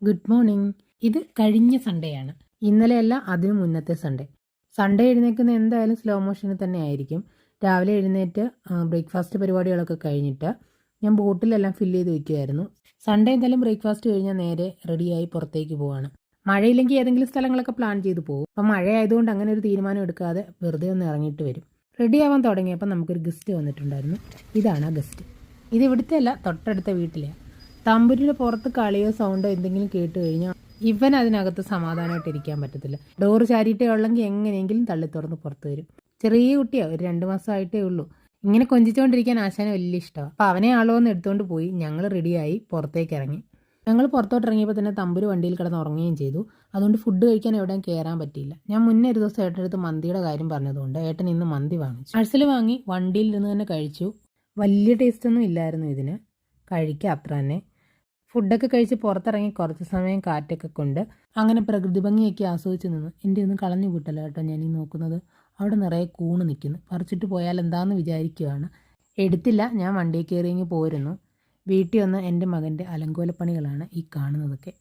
Good morning. ഇത് കഴിഞ്ഞ Sunday ആണ്. ഇന്നലെയല്ല, അതിനു മുന്നത്തെ സൺഡേ. സൺഡേ എഴുന്നേൽക്കുന്ന എന്തായാലും സ്ലോ മോഷനിൽ തന്നെ ആയിരിക്കും. രാവിലെ എഴുന്നേറ്റ് ബ്രേക്ക്ഫാസ്റ്റ് പരിപാടികളൊക്കെ കഴിഞ്ഞിട്ട് ഞാൻ ബോട്ടിലെല്ലാം ഫില്ല് ചെയ്ത് വയ്ക്കുമായിരുന്നു. സൺഡേ എന്തായാലും ബ്രേക്ക്ഫാസ്റ്റ് കഴിഞ്ഞാൽ നേരെ റെഡിയായി പുറത്തേക്ക് പോവാണ്. മഴയില്ലെങ്കിൽ ഏതെങ്കിലും സ്ഥലങ്ങളൊക്കെ പ്ലാൻ ചെയ്ത് പോകും. അപ്പം മഴ ആയതുകൊണ്ട് അങ്ങനെ ഒരു തീരുമാനം എടുക്കാതെ വെറുതെ ഒന്ന് ഇറങ്ങിയിട്ട് വരും. റെഡി ആവാൻ തുടങ്ങിയപ്പോൾ നമുക്കൊരു ഗസ്റ്റ് വന്നിട്ടുണ്ടായിരുന്നു. ഇതാണ് ആ ഗസ്റ്റ്. ഇത് ഇവിടുത്തെ അല്ല, തൊട്ടടുത്ത വീട്ടിലെയാണ്. തമ്പുരിയുടെ പുറത്ത് കളിയോ സൗണ്ടോ എന്തെങ്കിലും കേട്ട് കഴിഞ്ഞാൽ ഇവൻ അതിനകത്ത് സമാധാനമായിട്ട് ഇരിക്കാൻ പറ്റത്തില്ല. ഡോറ് ചാരിയിട്ടേ ഉള്ളെങ്കിൽ എങ്ങനെയെങ്കിലും തള്ളി തുറന്ന് പുറത്ത് വരും. ചെറിയ കുട്ടിയാണ്, ഒരു 2 മാസമായിട്ടേ ഉള്ളൂ. ഇങ്ങനെ കൊഞ്ചിച്ചുകൊണ്ടിരിക്കാൻ ആശാന് വലിയ ഇഷ്ടമാണ്. അപ്പോൾ അവനെ ആളോ എന്ന് എടുത്തുകൊണ്ട് പോയി ഞങ്ങൾ റെഡിയായി പുറത്തേക്ക് ഇറങ്ങി. ഞങ്ങൾ പുറത്തോട്ട് ഇറങ്ങിയപ്പോൾ തന്നെ തമ്പുരു വണ്ടിയിൽ കിടന്ന് ഉറങ്ങുകയും ചെയ്തു. അതുകൊണ്ട് ഫുഡ് കഴിക്കാൻ എവിടെയും കയറാൻ പറ്റിയില്ല. ഞാൻ മുന്നേ ഒരു ദിവസം ഏട്ടനടുത്ത് മന്തിയുടെ കാര്യം പറഞ്ഞതുകൊണ്ട് ഏട്ടൻ ഇന്ന് മന്തി വാങ്ങിച്ചു. പാഴ്സൽ വാങ്ങി വണ്ടിയിൽ ഇരുന്ന് തന്നെ കഴിച്ചു. വലിയ ടേസ്റ്റൊന്നും ഇല്ലായിരുന്നു ഇതിന്, കഴിക്കുക അത്ര തന്നെ. ഫുഡൊക്കെ കഴിച്ച് പുറത്തിറങ്ങി കുറച്ച് സമയം കാറ്റൊക്കെ കൊണ്ട് അങ്ങനെ പ്രകൃതി ഭംഗിയൊക്കെ ആസ്വദിച്ച് നിന്ന് എൻ്റെ ഒന്നും കളഞ്ഞു കൂട്ടല്ല കേട്ടോ ഞാനീ നോക്കുന്നത്. അവിടെ നിറയെ കൂണ് നിൽക്കുന്നു. പറിച്ചിട്ട് പോയാൽ എന്താണെന്ന് വിചാരിക്കുകയാണ്. എടുത്തില്ല, ഞാൻ വണ്ടിയിൽ കയറി പോരുന്നു. വീട്ടിൽ വന്ന് എൻ്റെ മകൻ്റെ അലങ്കോലപ്പണികളാണ് ഈ കാണുന്നതൊക്കെ.